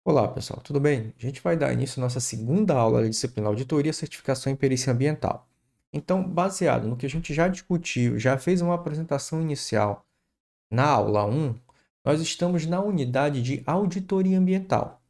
Olá, pessoal, tudo bem? A gente vai dar início à nossa segunda aula da disciplina Auditoria, Certificação e Perícia Ambiental. Então, baseado no que a gente já discutiu, já fez uma apresentação inicial na aula 1, nós estamos na unidade de Auditoria Ambiental.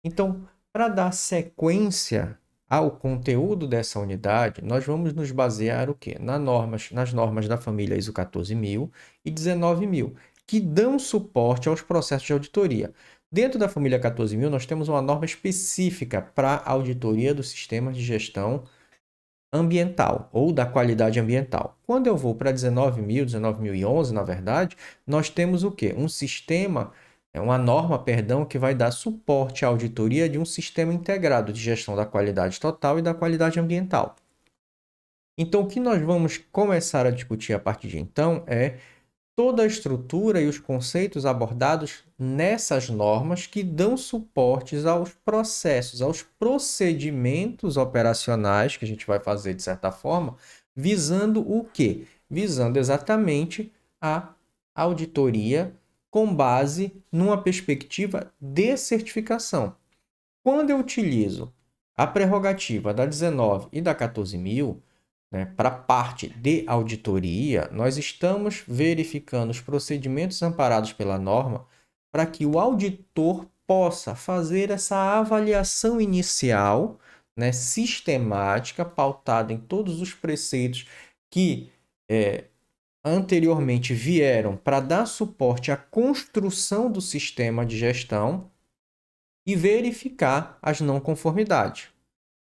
Então, para dar sequência ao conteúdo dessa unidade, nós vamos nos basear o quê? Nas normas da família ISO 14000 e 19000, que dão suporte aos processos de auditoria. Dentro da família 14000, nós temos uma norma específica para a auditoria dos sistemas de gestão ambiental ou da qualidade ambiental. Quando eu vou para 19000, 19011, na verdade, nós temos o quê? Um sistema, uma norma, perdão, que vai dar suporte à auditoria de um sistema integrado de gestão da qualidade total e da qualidade ambiental. Então, o que nós vamos começar a discutir a partir de então é toda a estrutura e os conceitos abordados nessas normas que dão suportes aos processos, aos procedimentos operacionais que a gente vai fazer de certa forma, visando o quê? Visando exatamente a auditoria com base numa perspectiva de certificação. Quando eu utilizo a prerrogativa da 19 e da 14000, né, para a parte de auditoria, nós estamos verificando os procedimentos amparados pela norma para que o auditor possa fazer essa avaliação inicial, né, sistemática, pautada em todos os preceitos que anteriormente vieram para dar suporte à construção do sistema de gestão e verificar as não conformidades.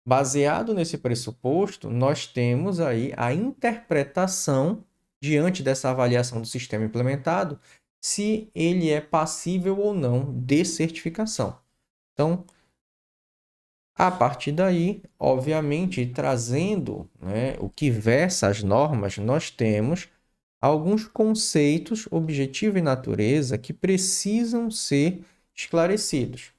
Baseado nesse pressuposto, nós temos aí a interpretação, diante dessa avaliação do sistema implementado, se ele é passível ou não de certificação. Então, a partir daí, obviamente, trazendo, né, o que versa as normas, nós temos alguns conceitos, objetivo e natureza, que precisam ser esclarecidos.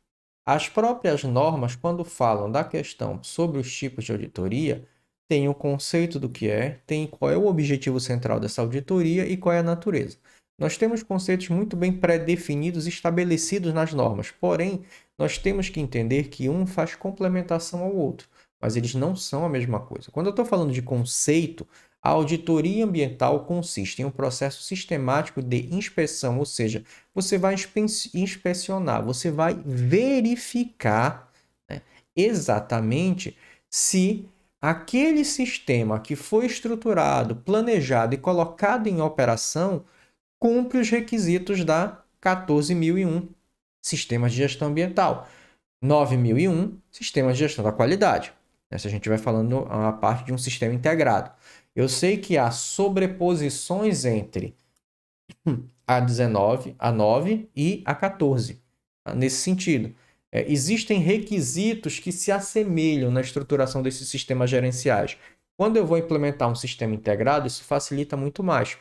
As próprias normas, quando falam da questão sobre os tipos de auditoria, tem o conceito do que é, tem qual é o objetivo central dessa auditoria e qual é a natureza. Nós temos conceitos muito bem pré-definidos e estabelecidos nas normas, porém, nós temos que entender que um faz complementação ao outro, mas eles não são a mesma coisa. Quando eu estou falando de conceito, a auditoria ambiental consiste em um processo sistemático de inspeção, ou seja, você vai inspecionar, você vai verificar, né, exatamente se aquele sistema que foi estruturado, planejado e colocado em operação cumpre os requisitos da 14001, Sistemas de Gestão Ambiental, 9001, Sistemas de Gestão da Qualidade. Essa a gente vai falando a parte de um sistema integrado. Eu sei que há sobreposições entre a 19, a 9 e a 14. Nesse sentido, existem requisitos que se assemelham na estruturação desses sistemas gerenciais. Quando eu vou implementar um sistema integrado, isso facilita muito mais.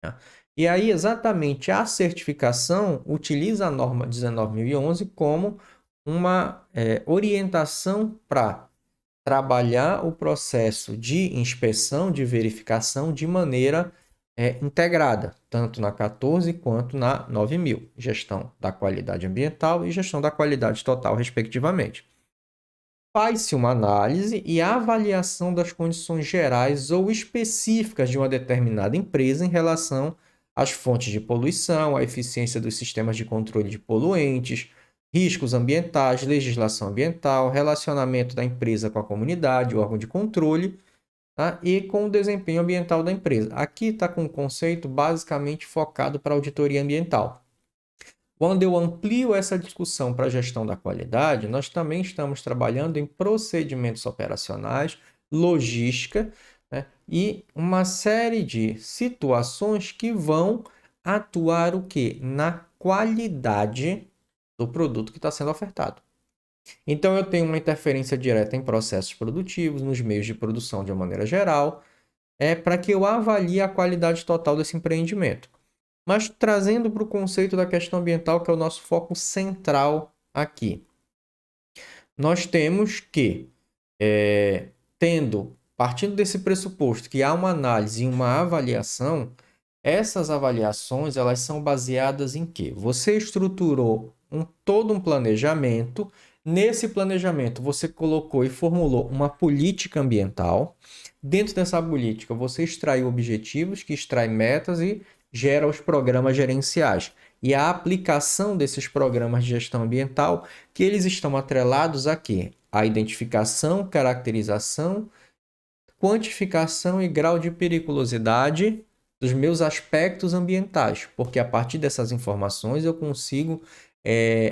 Tá? E aí, exatamente, a certificação utiliza a norma 19.011 como uma orientação para trabalhar o processo de inspeção, de verificação de maneira integrada, tanto na 14 quanto na 9000, gestão da qualidade ambiental e gestão da qualidade total, respectivamente. Faz-se uma análise e avaliação das condições gerais ou específicas de uma determinada empresa em relação às fontes de poluição, à eficiência dos sistemas de controle de poluentes, riscos ambientais, legislação ambiental, relacionamento da empresa com a comunidade, o órgão de controle, tá? E com o desempenho ambiental da empresa. Aqui está com um conceito basicamente focado para a auditoria ambiental. Quando eu amplio essa discussão para a gestão da qualidade, nós também estamos trabalhando em procedimentos operacionais, logística, né? E uma série de situações que vão atuar o quê? Na qualidade do produto que está sendo ofertado. Então, eu tenho uma interferência direta em processos produtivos, nos meios de produção de uma maneira geral, para que eu avalie a qualidade total desse empreendimento. Mas trazendo para o conceito da questão ambiental, que é o nosso foco central aqui. Nós temos que, partindo desse pressuposto que há uma análise e uma avaliação, essas avaliações elas são baseadas em quê? Você estruturou todo um planejamento. Nesse planejamento, você colocou e formulou uma política ambiental. Dentro dessa política, você extrai objetivos, que extrai metas e gera os programas gerenciais. E a aplicação desses programas de gestão ambiental, que eles estão atrelados a quê? A identificação, caracterização, quantificação e grau de periculosidade dos meus aspectos ambientais, porque a partir dessas informações eu consigo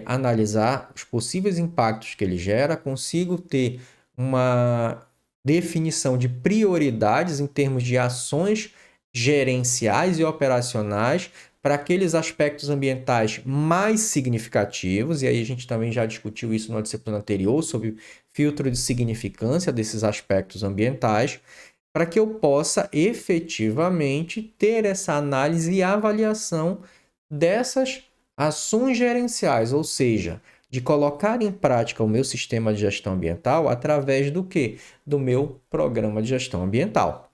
analisar os possíveis impactos que ele gera, consigo ter uma definição de prioridades em termos de ações gerenciais e operacionais para aqueles aspectos ambientais mais significativos, e aí a gente também já discutiu isso na disciplina anterior, sobre filtro de significância desses aspectos ambientais, para que eu possa efetivamente ter essa análise e avaliação dessas ações gerenciais, ou seja, de colocar em prática o meu sistema de gestão ambiental através do quê? Do meu programa de gestão ambiental.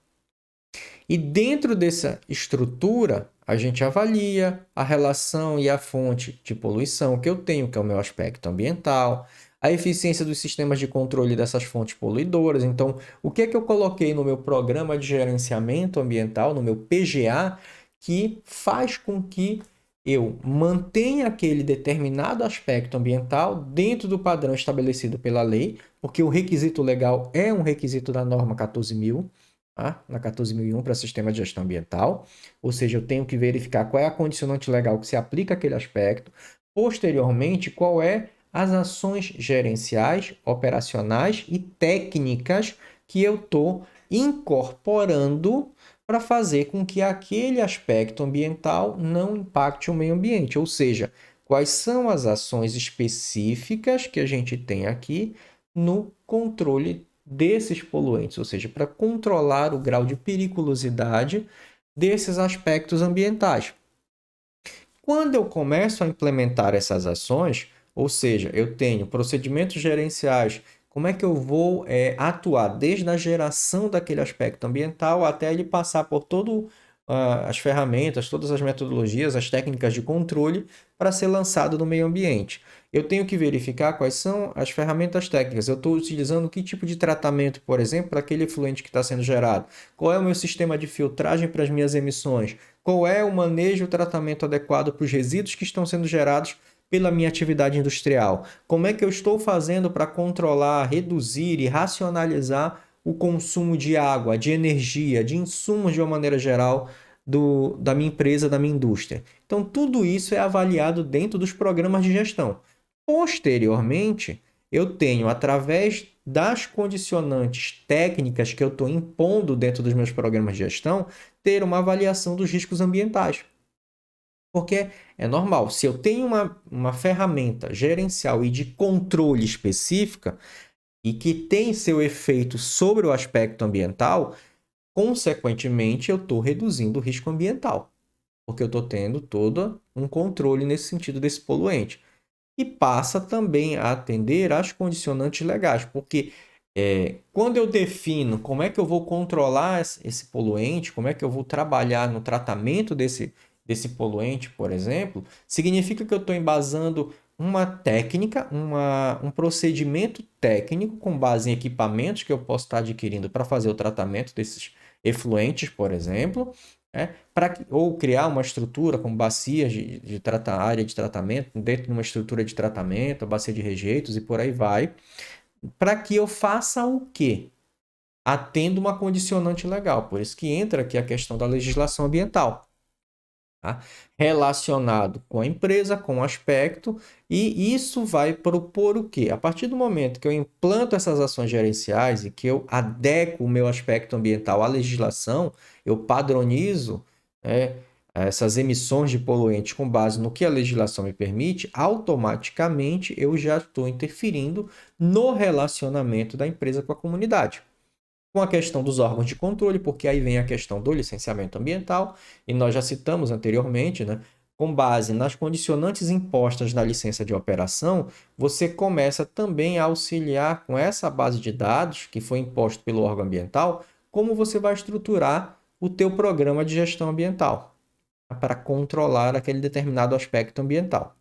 E dentro dessa estrutura, a gente avalia a relação e a fonte de poluição que eu tenho, que é o meu aspecto ambiental, a eficiência dos sistemas de controle dessas fontes poluidoras. Então, o que é que eu coloquei no meu programa de gerenciamento ambiental, no meu PGA, que faz com que eu mantenha aquele determinado aspecto ambiental dentro do padrão estabelecido pela lei, porque o requisito legal é um requisito da norma 14.000, tá? Na 14.001 para sistema de gestão ambiental, ou seja, eu tenho que verificar qual é a condicionante legal que se aplica àquele aspecto. Posteriormente, qual é as ações gerenciais, operacionais e técnicas que eu estou incorporando para fazer com que aquele aspecto ambiental não impacte o meio ambiente. Ou seja, quais são as ações específicas que a gente tem aqui no controle desses poluentes, ou seja, para controlar o grau de periculosidade desses aspectos ambientais. Quando eu começo a implementar essas ações, ou seja, eu tenho procedimentos gerenciais, como é que eu vou atuar desde a geração daquele aspecto ambiental até ele passar por todas as ferramentas, todas as metodologias, as técnicas de controle para ser lançado no meio ambiente. Eu tenho que verificar quais são as ferramentas técnicas. Eu estou utilizando que tipo de tratamento, por exemplo, para aquele efluente que está sendo gerado? Qual é o meu sistema de filtragem para as minhas emissões? Qual é o manejo e o tratamento adequado para os resíduos que estão sendo gerados pela minha atividade industrial? Como é que eu estou fazendo para controlar, reduzir e racionalizar o consumo de água, de energia, de insumos de uma maneira geral da minha empresa, da minha indústria? Então, tudo isso é avaliado dentro dos programas de gestão. Posteriormente, eu tenho, através das condicionantes técnicas que eu estou impondo dentro dos meus programas de gestão, ter uma avaliação dos riscos ambientais. Porque é normal, se eu tenho uma ferramenta gerencial e de controle específica e que tem seu efeito sobre o aspecto ambiental, consequentemente eu estou reduzindo o risco ambiental, porque eu estou tendo todo um controle nesse sentido desse poluente. E passa também a atender às condicionantes legais, porque quando eu defino como é que eu vou controlar esse poluente, como é que eu vou trabalhar no tratamento desse poluente, por exemplo, significa que eu estou embasando uma técnica, um procedimento técnico com base em equipamentos que eu posso estar adquirindo para fazer o tratamento desses efluentes, por exemplo, ou criar uma estrutura com bacias de área de tratamento, dentro de uma estrutura de tratamento, bacia de rejeitos e por aí vai, para que eu faça o quê? Atendo uma condicionante legal. Por isso que entra aqui a questão da legislação ambiental. Tá? Relacionado com a empresa, com o aspecto, e isso vai propor o quê? A partir do momento que eu implanto essas ações gerenciais e que eu adequo o meu aspecto ambiental à legislação, eu padronizo essas emissões de poluentes com base no que a legislação me permite, automaticamente eu já estou interferindo no relacionamento da empresa com a comunidade. Com a questão dos órgãos de controle, porque aí vem a questão do licenciamento ambiental, e nós já citamos anteriormente, com base nas condicionantes impostas na licença de operação, você começa também a auxiliar com essa base de dados que foi imposto pelo órgão ambiental, como você vai estruturar o teu programa de gestão ambiental para controlar aquele determinado aspecto ambiental.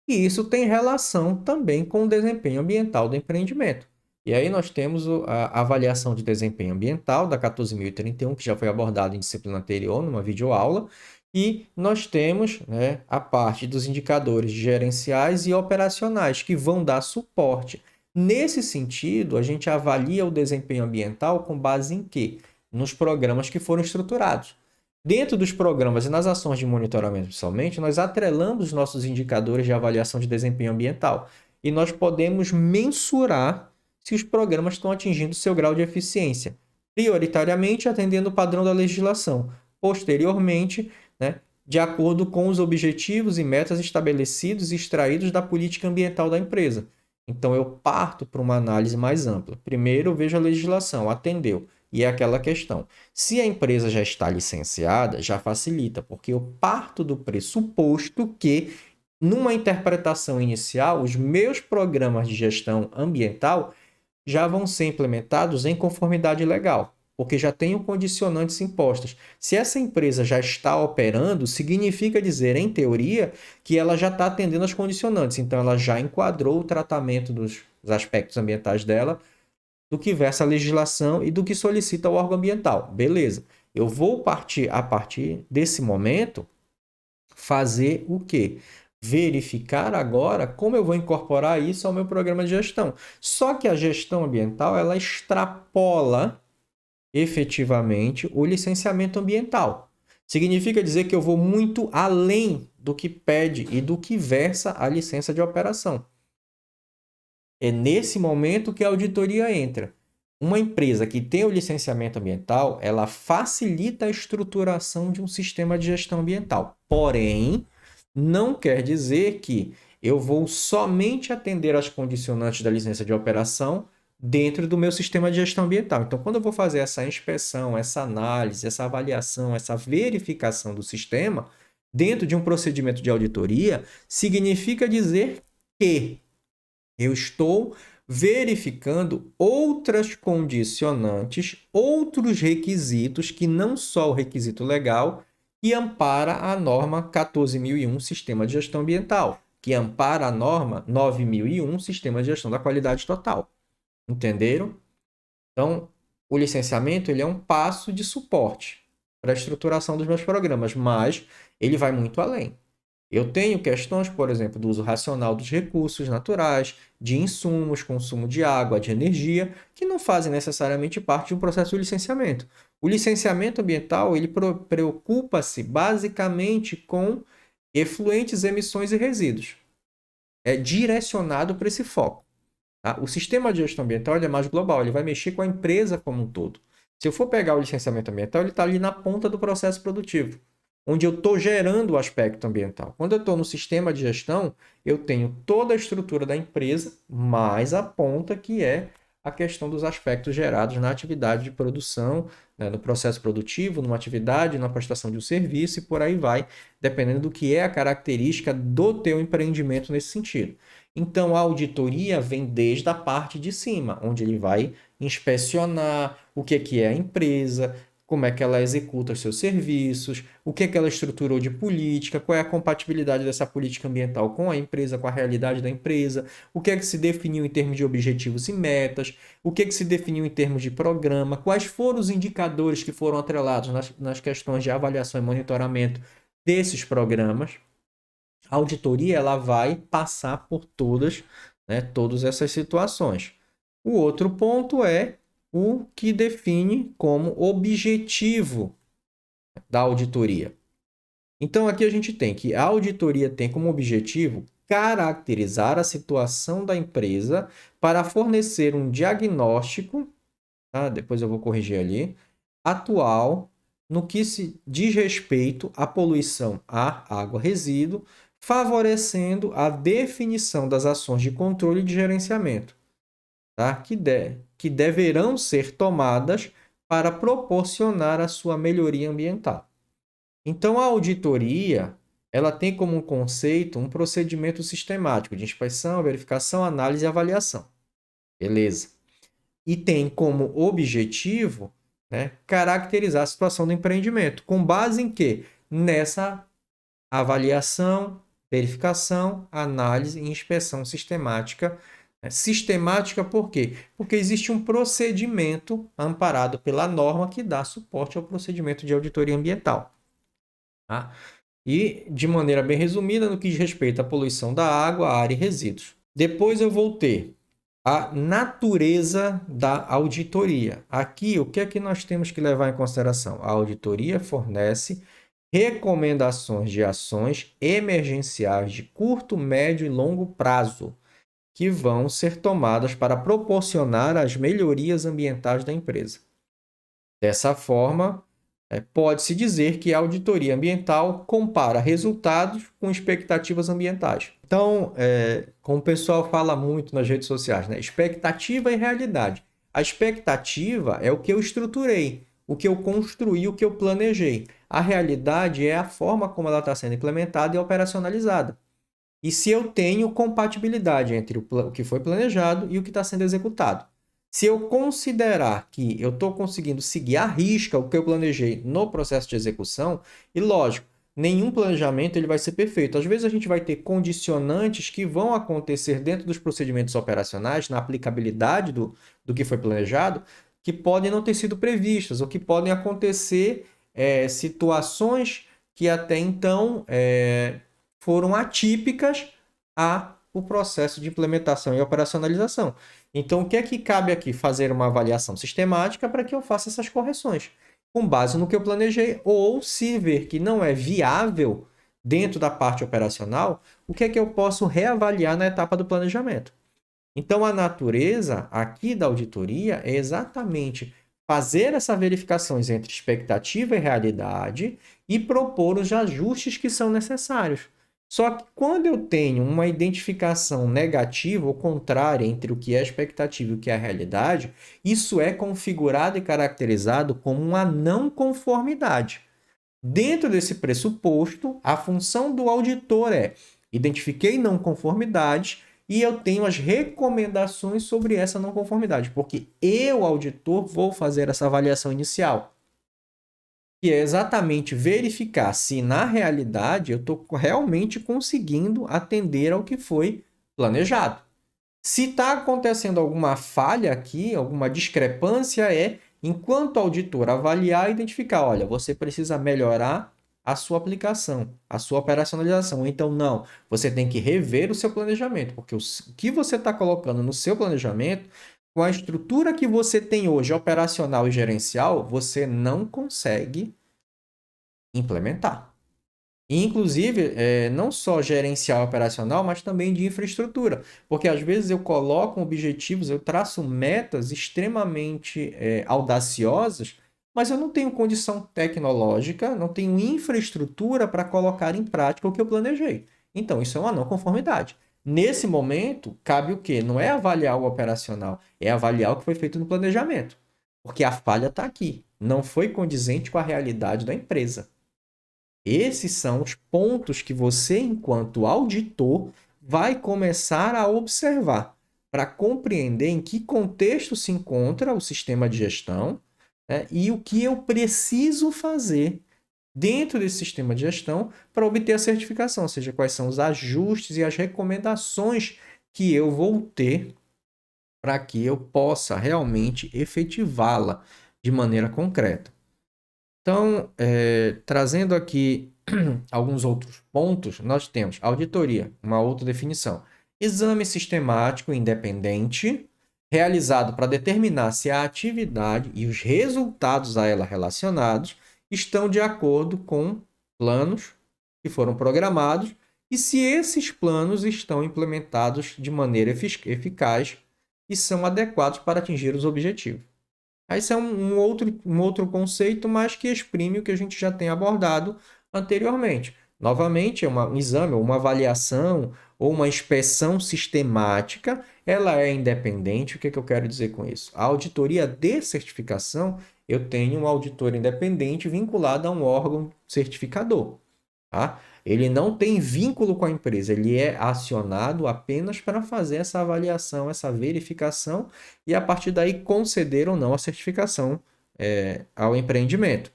E isso tem relação também com o desempenho ambiental do empreendimento. E aí nós temos a avaliação de desempenho ambiental da 14.031, que já foi abordada em disciplina anterior, numa videoaula, e nós temos, né, a parte dos indicadores gerenciais e operacionais, que vão dar suporte. Nesse sentido, a gente avalia o desempenho ambiental com base em quê? Nos programas que foram estruturados. Dentro dos programas e nas ações de monitoramento, principalmente, nós atrelamos os nossos indicadores de avaliação de desempenho ambiental e nós podemos mensurar se os programas estão atingindo seu grau de eficiência, prioritariamente atendendo o padrão da legislação, posteriormente, né, de acordo com os objetivos e metas estabelecidos e extraídos da política ambiental da empresa. Então, eu parto para uma análise mais ampla. Primeiro, eu vejo a legislação, atendeu. E é aquela questão. Se a empresa já está licenciada, já facilita, porque eu parto do pressuposto que, numa interpretação inicial, os meus programas de gestão ambiental já vão ser implementados em conformidade legal, porque já tenho condicionantes impostos. Se essa empresa já está operando, significa dizer, em teoria, que ela já está atendendo as condicionantes. Então, ela já enquadrou o tratamento dos aspectos ambientais dela do que versa a legislação e do que solicita o órgão ambiental. Beleza. Eu vou partir, a partir desse momento, fazer o quê? Verificar agora como eu vou incorporar isso ao meu programa de gestão. Só que a gestão ambiental, ela extrapola efetivamente o licenciamento ambiental. Significa dizer que eu vou muito além do que pede e do que versa a licença de operação. É nesse momento que a auditoria entra. Uma empresa que tem o licenciamento ambiental, ela facilita a estruturação de um sistema de gestão ambiental. Porém, não quer dizer que eu vou somente atender às condicionantes da licença de operação dentro do meu sistema de gestão ambiental. Então, quando eu vou fazer essa inspeção, essa análise, essa avaliação, essa verificação do sistema, dentro de um procedimento de auditoria, significa dizer que eu estou verificando outras condicionantes, outros requisitos que não só o requisito legal que ampara a norma 14.001 Sistema de Gestão Ambiental, que ampara a norma 9.001 Sistema de Gestão da Qualidade Total. Entenderam? Então, o licenciamento ele é um passo de suporte para a estruturação dos meus programas, mas ele vai muito além. Eu tenho questões, por exemplo, do uso racional dos recursos naturais, de insumos, consumo de água, de energia, que não fazem necessariamente parte de um processo de licenciamento. O licenciamento ambiental, ele preocupa-se basicamente com efluentes, emissões e resíduos. É direcionado para esse foco. Tá? O sistema de gestão ambiental ele é mais global, ele vai mexer com a empresa como um todo. Se eu for pegar o licenciamento ambiental, ele está ali na ponta do processo produtivo, onde eu estou gerando o aspecto ambiental. Quando eu estou no sistema de gestão, eu tenho toda a estrutura da empresa, mais a ponta que é a questão dos aspectos gerados na atividade de produção, né, no processo produtivo, numa atividade, na prestação de um serviço e por aí vai, dependendo do que é a característica do teu empreendimento nesse sentido. Então, a auditoria vem desde a parte de cima, onde ele vai inspecionar o que é a empresa, como é que ela executa os seus serviços, o que é que ela estruturou de política, qual é a compatibilidade dessa política ambiental com a empresa, com a realidade da empresa, o que é que se definiu em termos de objetivos e metas, o que é que se definiu em termos de programa, quais foram os indicadores que foram atrelados nas questões de avaliação e monitoramento desses programas. A auditoria ela vai passar por todas essas situações. O outro ponto é o que define como objetivo da auditoria. Então, aqui a gente tem que a auditoria tem como objetivo caracterizar a situação da empresa para fornecer um diagnóstico, tá? Depois eu vou corrigir ali, atual no que se diz respeito à poluição ar, água, resíduo, favorecendo a definição das ações de controle e de gerenciamento, tá? Que deverão ser tomadas para proporcionar a sua melhoria ambiental. Então, a auditoria ela tem como um conceito um procedimento sistemático de inspeção, verificação, análise e avaliação. Beleza. E tem como objetivo, né, caracterizar a situação do empreendimento. Com base em quê? Nessa avaliação, verificação, análise e inspeção sistemática. Sistemática por quê? Porque existe um procedimento amparado pela norma que dá suporte ao procedimento de auditoria ambiental. Tá? E, de maneira bem resumida, no que diz respeito à poluição da água, ar e resíduos. Depois eu vou ter a natureza da auditoria. Aqui, o que é que nós temos que levar em consideração? A auditoria fornece recomendações de ações emergenciais de curto, médio e longo prazo que vão ser tomadas para proporcionar as melhorias ambientais da empresa. Dessa forma, pode-se dizer que a auditoria ambiental compara resultados com expectativas ambientais. Então, como o pessoal fala muito nas redes sociais, né? Expectativa e realidade. A expectativa é o que eu estruturei, o que eu construí, o que eu planejei. A realidade é a forma como ela está sendo implementada e operacionalizada. E se eu tenho compatibilidade entre o que foi planejado e o que está sendo executado. Se eu considerar que eu estou conseguindo seguir à risca o que eu planejei no processo de execução, e lógico, nenhum planejamento ele vai ser perfeito. Às vezes a gente vai ter condicionantes que vão acontecer dentro dos procedimentos operacionais, na aplicabilidade do que foi planejado, que podem não ter sido previstas, ou que podem acontecer situações que até então foram atípicas ao processo de implementação e operacionalização. Então, o que é que cabe aqui? Fazer uma avaliação sistemática para que eu faça essas correções, com base no que eu planejei, ou se ver que não é viável dentro da parte operacional, o que é que eu posso reavaliar na etapa do planejamento. Então, a natureza aqui da auditoria é exatamente fazer essas verificações entre expectativa e realidade e propor os ajustes que são necessários. Só que quando eu tenho uma identificação negativa ou contrária entre o que é expectativa e o que é a realidade, isso é configurado e caracterizado como uma não conformidade. Dentro desse pressuposto, a função do auditor é: identifiquei não conformidades e eu tenho as recomendações sobre essa não conformidade, porque eu, auditor, vou fazer essa avaliação inicial, que é exatamente verificar se na realidade eu estou realmente conseguindo atender ao que foi planejado. Se está acontecendo alguma falha aqui, alguma discrepância, enquanto auditor, avaliar e identificar, olha, você precisa melhorar a sua aplicação, a sua operacionalização. Então, não, você tem que rever o seu planejamento, porque o que você está colocando no seu planejamento, com a estrutura que você tem hoje, operacional e gerencial, você não consegue implementar. Inclusive, não só gerencial operacional, mas também de infraestrutura. Porque às vezes eu coloco objetivos, eu traço metas extremamente audaciosas, mas eu não tenho condição tecnológica, não tenho infraestrutura para colocar em prática o que eu planejei. Então, isso é uma não conformidade. Nesse momento, cabe o quê? Não é avaliar o operacional, é avaliar o que foi feito no planejamento. Porque a falha está aqui. Não foi condizente com a realidade da empresa. Esses são os pontos que você, enquanto auditor, vai começar a observar para compreender em que contexto se encontra o sistema de gestão, né, e o que eu preciso fazer dentro desse sistema de gestão para obter a certificação, ou seja, quais são os ajustes e as recomendações que eu vou ter para que eu possa realmente efetivá-la de maneira concreta. Então, trazendo aqui alguns outros pontos, nós temos auditoria, uma outra definição. Exame sistemático independente, realizado para determinar se a atividade e os resultados a ela relacionados estão de acordo com planos que foram programados e se esses planos estão implementados de maneira eficaz e são adequados para atingir os objetivos. Esse é um outro conceito, mas que exprime o que a gente já tem abordado anteriormente. Novamente, é um exame, uma avaliação ou uma inspeção sistemática, ela é independente. O que eu quero dizer com isso? A auditoria de certificação, eu tenho um auditor independente vinculado a um órgão certificador. Tá? Ele não tem vínculo com a empresa, ele é acionado apenas para fazer essa avaliação, essa verificação e a partir daí conceder ou não a certificação ao empreendimento.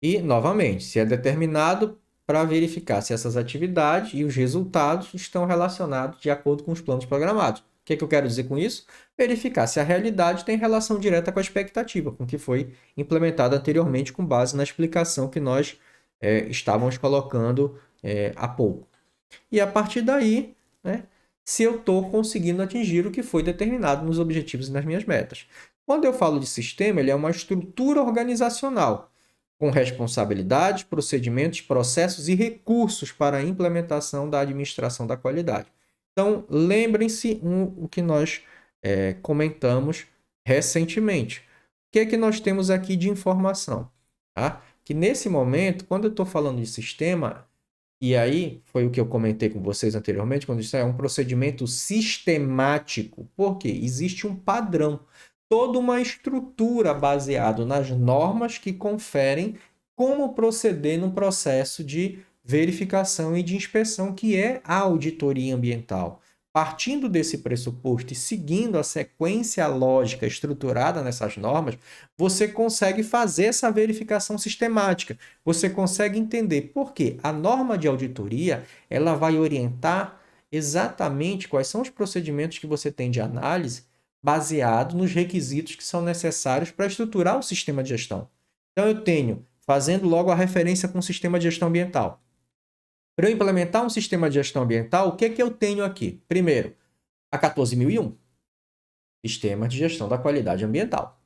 E, novamente, se é determinado para verificar se essas atividades e os resultados estão relacionados de acordo com os planos programados. O que é que eu quero dizer com isso? Verificar se a realidade tem relação direta com a expectativa, com o que foi implementado anteriormente com base na explicação que nós estávamos colocando há pouco. E a partir daí, né, se eu estou conseguindo atingir o que foi determinado nos objetivos e nas minhas metas. Quando eu falo de sistema, ele é uma estrutura organizacional com responsabilidades, procedimentos, processos e recursos para a implementação da administração da qualidade. Então, lembrem-se o que nós comentamos recentemente. O que é que nós temos aqui de informação? Tá? Que nesse momento, quando eu estou falando de sistema, e aí foi o que eu comentei com vocês anteriormente, quando eu disse, é um procedimento sistemático, porque existe um padrão, toda uma estrutura baseada nas normas que conferem como proceder no processo de verificação e de inspeção, que é a auditoria ambiental. Partindo desse pressuposto e seguindo a sequência lógica estruturada nessas normas, você consegue fazer essa verificação sistemática. Você consegue entender por quê. A norma de auditoria, ela vai orientar exatamente quais são os procedimentos que você tem de análise baseado nos requisitos que são necessários para estruturar o sistema de gestão. Então, eu tenho, fazendo logo a referência com o sistema de gestão ambiental. Para eu implementar um sistema de gestão ambiental, o que é que eu tenho aqui? Primeiro, a 14001, Sistema de Gestão da Qualidade Ambiental.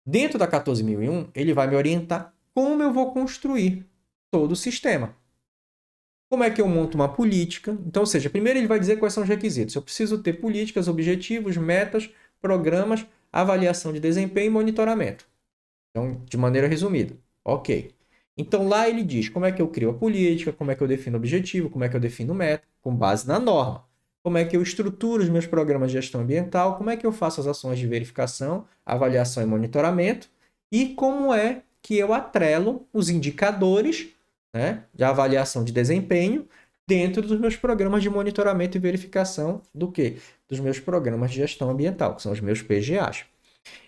Dentro da 14001, ele vai me orientar como eu vou construir todo o sistema. Como é que eu monto uma política? Então, ou seja, primeiro ele vai dizer quais são os requisitos. Eu preciso ter políticas, objetivos, metas, programas, avaliação de desempenho e monitoramento. Então, de maneira resumida. Ok. Então, lá ele diz como é que eu crio a política, como é que eu defino o objetivo, como é que eu defino meta, com base na norma. Como é que eu estruturo os meus programas de gestão ambiental, como é que eu faço as ações de verificação, avaliação e monitoramento, e como é que eu atrelo os indicadores, né, de avaliação de desempenho dentro dos meus programas de monitoramento e verificação do quê? Dos meus programas de gestão ambiental, que são os meus PGAs.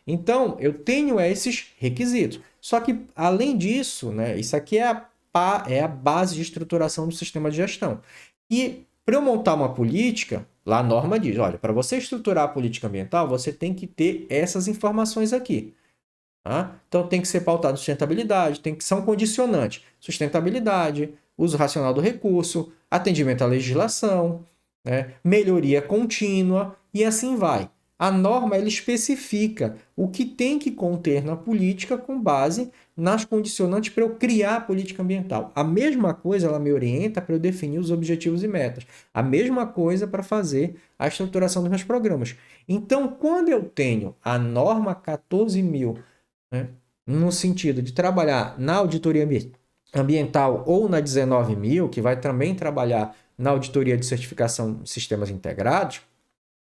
Então, eu tenho esses requisitos. Só que, além disso, né, isso aqui é a base de estruturação do sistema de gestão. E para eu montar uma política, lá a norma diz, olha, para você estruturar a política ambiental, você tem que ter essas informações aqui. Tá? Então, tem que ser pautado em sustentabilidade, são condicionantes. Sustentabilidade, uso racional do recurso, atendimento à legislação, né, melhoria contínua e assim vai. A norma ela especifica o que tem que conter na política com base nas condicionantes para eu criar a política ambiental. A mesma coisa ela me orienta para eu definir os objetivos e metas. A mesma coisa para fazer a estruturação dos meus programas. Então, quando eu tenho a norma 14.000, né, no sentido de trabalhar na auditoria ambiental ou na 19.000, que vai também trabalhar na auditoria de certificação de sistemas integrados,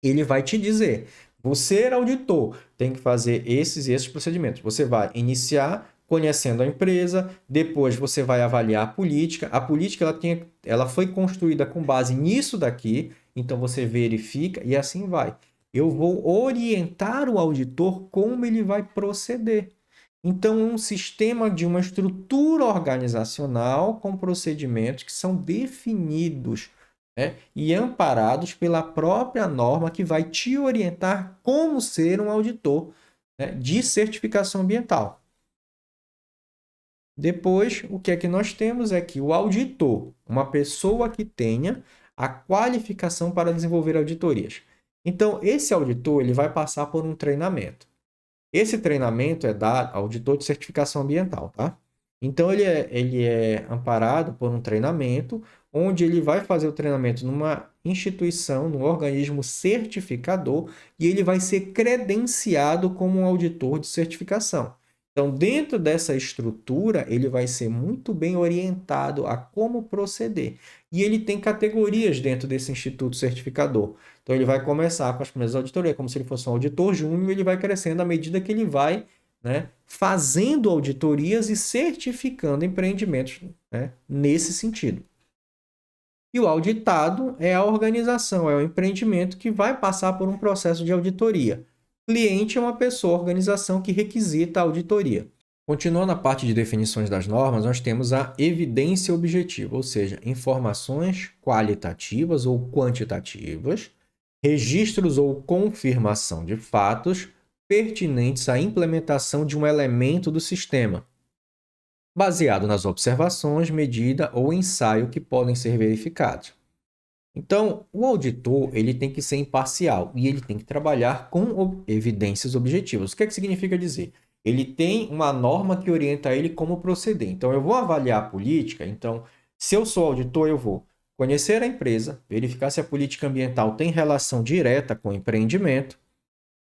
ele vai te dizer, você auditor, tem que fazer esses e esses procedimentos. Você vai iniciar conhecendo a empresa, depois você vai avaliar a política. A política ela foi construída com base nisso daqui, então você verifica e assim vai. Eu vou orientar o auditor como ele vai proceder. Então, um sistema de uma estrutura organizacional com procedimentos que são definidos, né, e amparados pela própria norma que vai te orientar como ser um auditor, né, de certificação ambiental. Depois, o que é que nós temos é que o auditor, uma pessoa que tenha a qualificação para desenvolver auditorias. Então, esse auditor ele vai passar por um treinamento. Esse treinamento é dado ao auditor de certificação ambiental, tá? Então, ele é amparado por um treinamento, onde ele vai fazer o treinamento numa instituição, num organismo certificador, e ele vai ser credenciado como um auditor de certificação. Então, dentro dessa estrutura, ele vai ser muito bem orientado a como proceder. E ele tem categorias dentro desse instituto certificador. Então, ele vai começar com as primeiras auditorias, como se ele fosse um auditor júnior, e ele vai crescendo à medida que ele vai, né, fazendo auditorias e certificando empreendimentos, né, nesse sentido. E o auditado é a organização, é o empreendimento que vai passar por um processo de auditoria. Cliente é uma pessoa, organização que requisita a auditoria. Continuando a parte de definições das normas, nós temos a evidência objetiva, ou seja, informações qualitativas ou quantitativas, registros ou confirmação de fatos pertinentes à implementação de um elemento do sistema, baseado nas observações, medida ou ensaio que podem ser verificados. Então, o auditor ele tem que ser imparcial e ele tem que trabalhar com evidências objetivas. O que é que significa dizer? Ele tem uma norma que orienta ele como proceder. Então, eu vou avaliar a política. Então, se eu sou auditor, eu vou conhecer a empresa, verificar se a política ambiental tem relação direta com o empreendimento.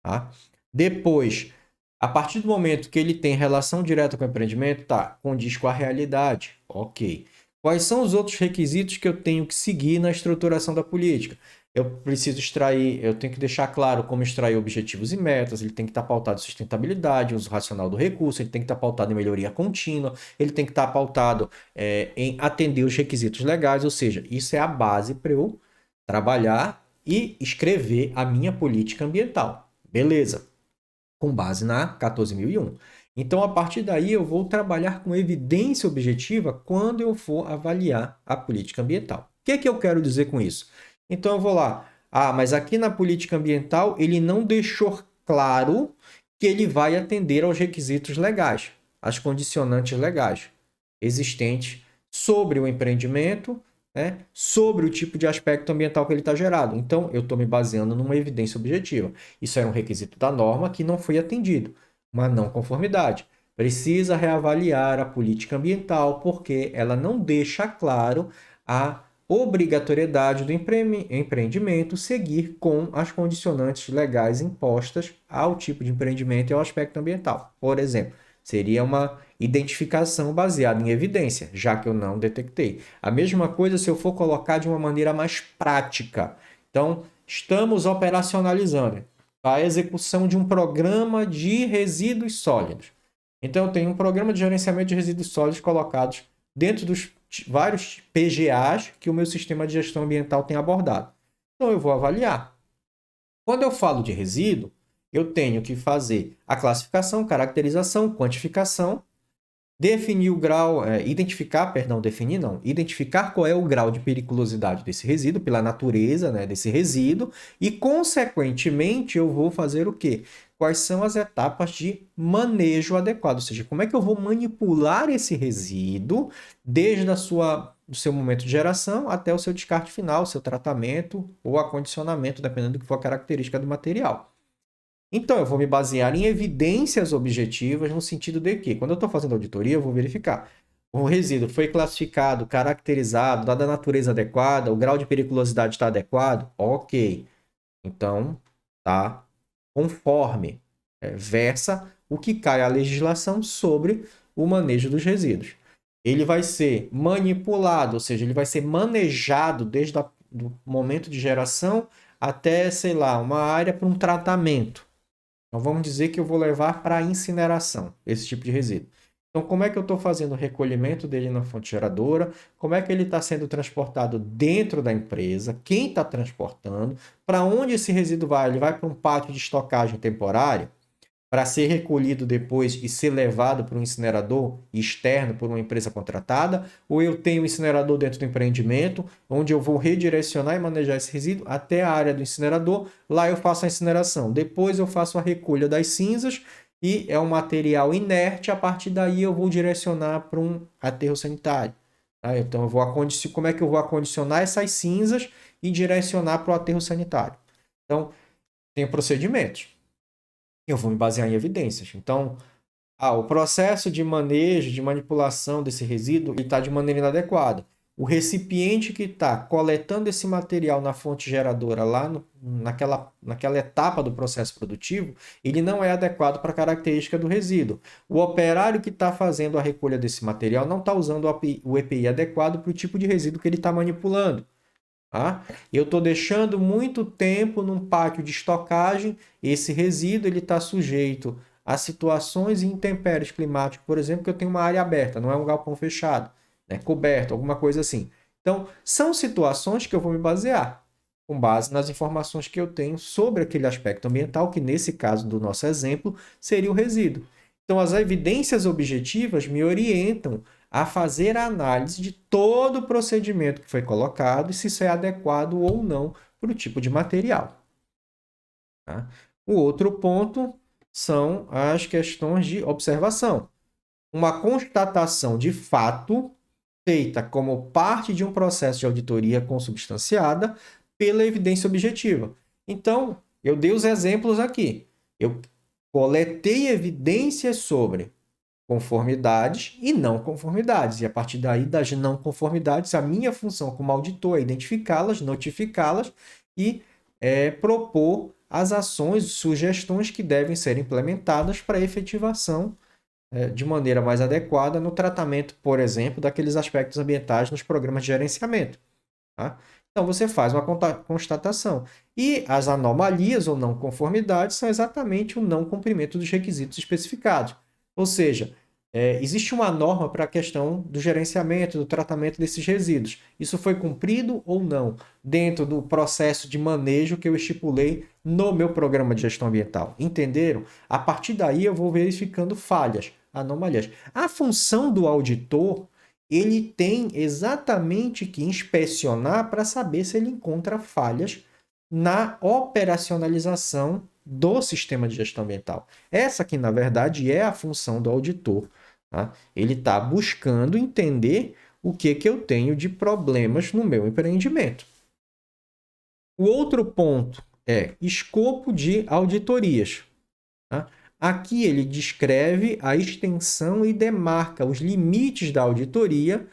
Tá? Depois, a partir do momento que ele tem relação direta com o empreendimento, tá, condiz com a realidade. Ok. Quais são os outros requisitos que eu tenho que seguir na estruturação da política? Eu preciso extrair, eu tenho que deixar claro como extrair objetivos e metas, ele tem que estar pautado em sustentabilidade, uso racional do recurso, ele tem que estar pautado em melhoria contínua, ele tem que estar pautado em atender os requisitos legais, ou seja, isso é a base para eu trabalhar e escrever a minha política ambiental. Beleza, com base na 14.001. Então, a partir daí, eu vou trabalhar com evidência objetiva quando eu for avaliar a política ambiental. O que é que eu quero dizer com isso? Então, eu vou lá. Ah, mas aqui na política ambiental, ele não deixou claro que ele vai atender aos requisitos legais, às condicionantes legais existentes sobre o empreendimento, né, sobre o tipo de aspecto ambiental que ele está gerado. Então, eu estou me baseando numa evidência objetiva. Isso era um requisito da norma que não foi atendido. Uma não conformidade. Precisa reavaliar a política ambiental porque ela não deixa claro a obrigatoriedade do empreendimento seguir com as condicionantes legais impostas ao tipo de empreendimento e ao aspecto ambiental. Por exemplo, seria uma identificação baseada em evidência, já que eu não detectei. A mesma coisa se eu for colocar de uma maneira mais prática. Então, estamos operacionalizando a execução de um programa de resíduos sólidos. Então, eu tenho um programa de gerenciamento de resíduos sólidos colocados dentro dos vários PGAs que o meu sistema de gestão ambiental tem abordado. Então, eu vou avaliar. Quando eu falo de resíduo, eu tenho que fazer a classificação, caracterização, quantificação, definir o grau, identificar qual é o grau de periculosidade desse resíduo, pela natureza, né, desse resíduo, e, consequentemente, eu vou fazer o quê? Quais são as etapas de manejo adequado, ou seja, como é que eu vou manipular esse resíduo desde do seu momento de geração até o seu descarte final, seu tratamento ou acondicionamento, dependendo do que for a característica do material. Então, eu vou me basear em evidências objetivas no sentido de que, quando eu estou fazendo auditoria, eu vou verificar. O resíduo foi classificado, caracterizado, dada a natureza adequada, o grau de periculosidade está adequado? Ok. Então, tá conforme versa o que cai a legislação sobre o manejo dos resíduos. Ele vai ser manipulado, ou seja, ele vai ser manejado desde o momento de geração até, sei lá, uma área para um tratamento. Então, vamos dizer que eu vou levar para incineração esse tipo de resíduo. Então, como é que eu estou fazendo o recolhimento dele na fonte geradora? Como é que ele está sendo transportado dentro da empresa? Quem está transportando? Para onde esse resíduo vai? Ele vai para um pátio de estocagem temporário para ser recolhido depois e ser levado para um incinerador externo por uma empresa contratada? Ou eu tenho um incinerador dentro do empreendimento, onde eu vou redirecionar e manejar esse resíduo até a área do incinerador, lá eu faço a incineração. Depois eu faço a recolha das cinzas e é um material inerte, a partir daí eu vou direcionar para um aterro sanitário. Tá? Então, como é que eu vou acondicionar essas cinzas e direcionar para o aterro sanitário? Então, tem procedimentos. Eu vou me basear em evidências. Então, o processo de manejo, de manipulação desse resíduo está de maneira inadequada. O recipiente que está coletando esse material na fonte geradora, naquela etapa do processo produtivo, ele não é adequado para a característica do resíduo. O operário que está fazendo a recolha desse material não está usando o EPI adequado para o tipo de resíduo que ele está manipulando. Tá? Eu estou deixando muito tempo num pátio de estocagem, esse resíduo está sujeito a situações e intempéries climáticas, por exemplo, que eu tenho uma área aberta, não é um galpão fechado, né, coberto, alguma coisa assim. Então, são situações que eu vou me basear, com base nas informações que eu tenho sobre aquele aspecto ambiental, que nesse caso do nosso exemplo, seria o resíduo. Então, as evidências objetivas me orientam a fazer a análise de todo o procedimento que foi colocado e se isso é adequado ou não para o tipo de material. Tá? O outro ponto são as questões de observação. Uma constatação de fato feita como parte de um processo de auditoria consubstanciada pela evidência objetiva. Então, eu dei os exemplos aqui. Eu coletei evidências sobre conformidades e não conformidades. E a partir daí, das não conformidades, a minha função como auditor é identificá-las, notificá-las e propor as ações, sugestões que devem ser implementadas para a efetivação de maneira mais adequada no tratamento, por exemplo, daqueles aspectos ambientais nos programas de gerenciamento. Tá? Então, você faz uma constatação. E as anomalias ou não conformidades são exatamente o não cumprimento dos requisitos especificados. Ou seja, existe uma norma para a questão do gerenciamento, do tratamento desses resíduos. Isso foi cumprido ou não dentro do processo de manejo que eu estipulei no meu programa de gestão ambiental. Entenderam? A partir daí eu vou verificando falhas, anomalias. A função do auditor, ele tem exatamente que inspecionar para saber se ele encontra falhas na operacionalização do sistema de gestão ambiental. Essa aqui, na verdade, é a função do auditor. Tá? Ele está buscando entender o que eu tenho de problemas no meu empreendimento. O outro ponto é escopo de auditorias. Tá? Aqui ele descreve a extensão e demarca os limites da auditoria,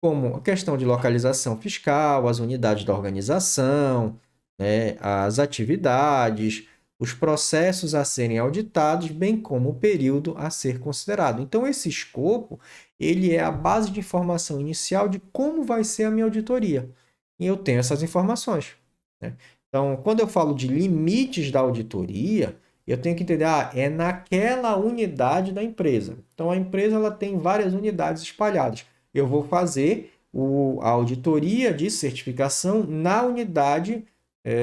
como a questão de localização fiscal, as unidades da organização, né, as atividades, os processos a serem auditados, bem como o período a ser considerado. Então, esse escopo ele é a base de informação inicial de como vai ser a minha auditoria. E eu tenho essas informações. Né? Então, quando eu falo de limites da auditoria, eu tenho que entender, é naquela unidade da empresa. Então, a empresa ela tem várias unidades espalhadas. Eu vou fazer a auditoria de certificação na unidade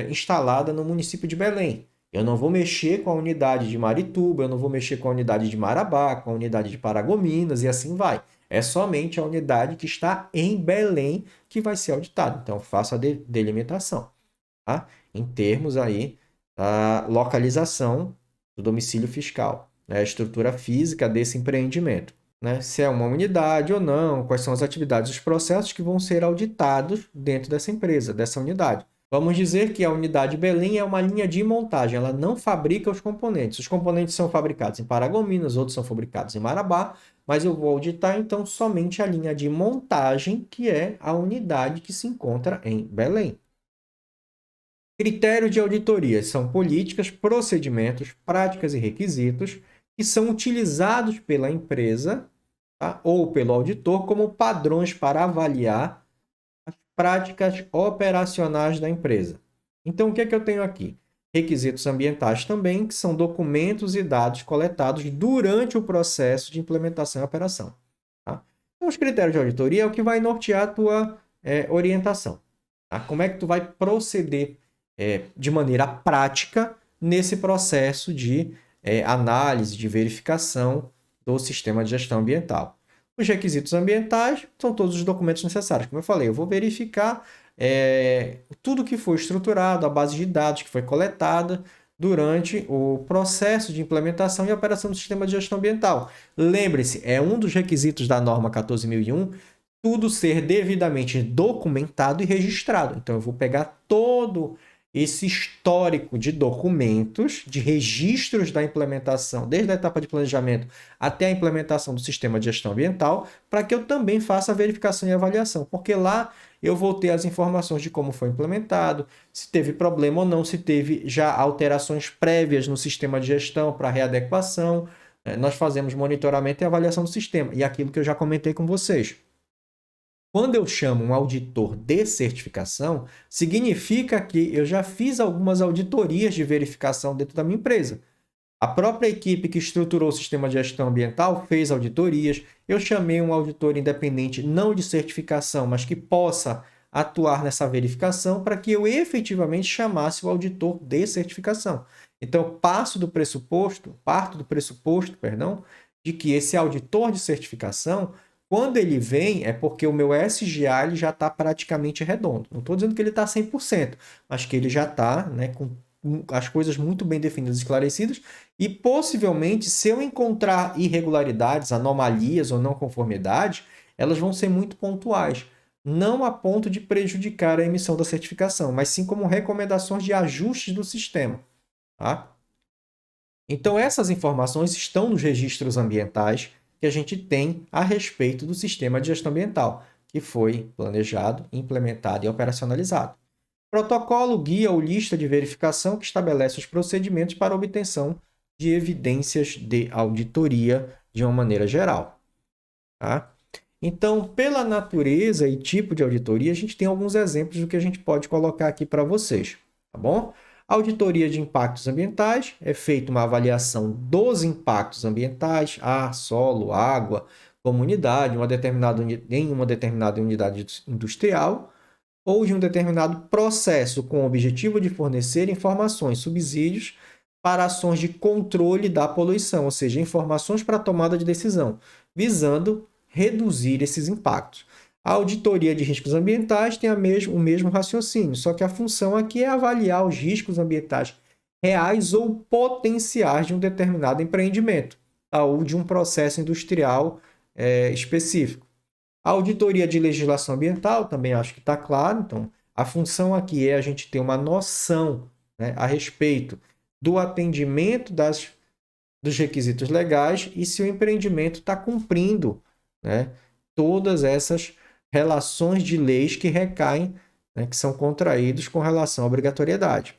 instalada no município de Belém. Eu não vou mexer com a unidade de Marituba, eu não vou mexer com a unidade de Marabá, com a unidade de Paragominas e assim vai. É somente a unidade que está em Belém que vai ser auditada. Então, faço a delimitação. Tá? Em termos aí da localização do domicílio fiscal, né? A estrutura física desse empreendimento. Né? Se é uma unidade ou não, quais são as atividades, os processos que vão ser auditados dentro dessa empresa, dessa unidade. Vamos dizer que a unidade Belém é uma linha de montagem, ela não fabrica os componentes. Os componentes são fabricados em Paragominas, outros são fabricados em Marabá, mas eu vou auditar então somente a linha de montagem, que é a unidade que se encontra em Belém. Critérios de auditoria são políticas, procedimentos, práticas e requisitos que são utilizados pela empresa, tá? Ou pelo auditor como padrões para avaliar as práticas operacionais da empresa. Então, o que é que eu tenho aqui? Requisitos ambientais também, que são documentos e dados coletados durante o processo de implementação e operação. Tá? Então, os critérios de auditoria é o que vai nortear a tua orientação. Tá? Como é que tu vai proceder de maneira prática nesse processo de análise, de verificação do sistema de gestão ambiental. Os requisitos ambientais são todos os documentos necessários. Como eu falei, eu vou verificar tudo que foi estruturado, a base de dados que foi coletada durante o processo de implementação e operação do sistema de gestão ambiental. Lembre-se, é um dos requisitos da norma 14.001 tudo ser devidamente documentado e registrado. Então, eu vou pegar todo esse histórico de documentos, de registros da implementação, desde a etapa de planejamento até a implementação do sistema de gestão ambiental, para que eu também faça a verificação e avaliação, porque lá eu vou ter as informações de como foi implementado, se teve problema ou não, se teve já alterações prévias no sistema de gestão para readequação. Nós fazemos monitoramento e avaliação do sistema, e aquilo que eu já comentei com vocês. Quando eu chamo um auditor de certificação, significa que eu já fiz algumas auditorias de verificação dentro da minha empresa. A própria equipe que estruturou o sistema de gestão ambiental fez auditorias. Eu chamei um auditor independente, não de certificação, mas que possa atuar nessa verificação para que eu efetivamente chamasse o auditor de certificação. Então, parto do pressuposto, de que esse auditor de certificação, quando ele vem, é porque o meu SGA ele já está praticamente redondo. Não estou dizendo que ele está 100%, mas que ele já está, né, com as coisas muito bem definidas e esclarecidas, e possivelmente, se eu encontrar irregularidades, anomalias ou não conformidades, elas vão ser muito pontuais, não a ponto de prejudicar a emissão da certificação, mas sim como recomendações de ajustes do sistema. Tá? Então, essas informações estão nos registros ambientais que a gente tem a respeito do sistema de gestão ambiental, que foi planejado, implementado e operacionalizado. Protocolo, guia ou lista de verificação que estabelece os procedimentos para obtenção de evidências de auditoria de uma maneira geral. Tá? Então, pela natureza e tipo de auditoria, a gente tem alguns exemplos do que a gente pode colocar aqui para vocês. Tá bom? Auditoria de impactos ambientais, é feita uma avaliação dos impactos ambientais, ar, solo, água, comunidade, em uma determinada unidade industrial, ou de um determinado processo com o objetivo de fornecer informações, subsídios para ações de controle da poluição, ou seja, informações para a tomada de decisão, visando reduzir esses impactos. A auditoria de riscos ambientais tem o mesmo raciocínio, só que a função aqui é avaliar os riscos ambientais reais ou potenciais de um determinado empreendimento, ou de um processo industrial específico. A auditoria de legislação ambiental, também acho que está claro. Então, a função aqui é a gente ter uma noção, né, a respeito do atendimento dos requisitos legais e se o empreendimento está cumprindo, né, todas essas relações de leis que recaem, né, que são contraídos com relação à obrigatoriedade.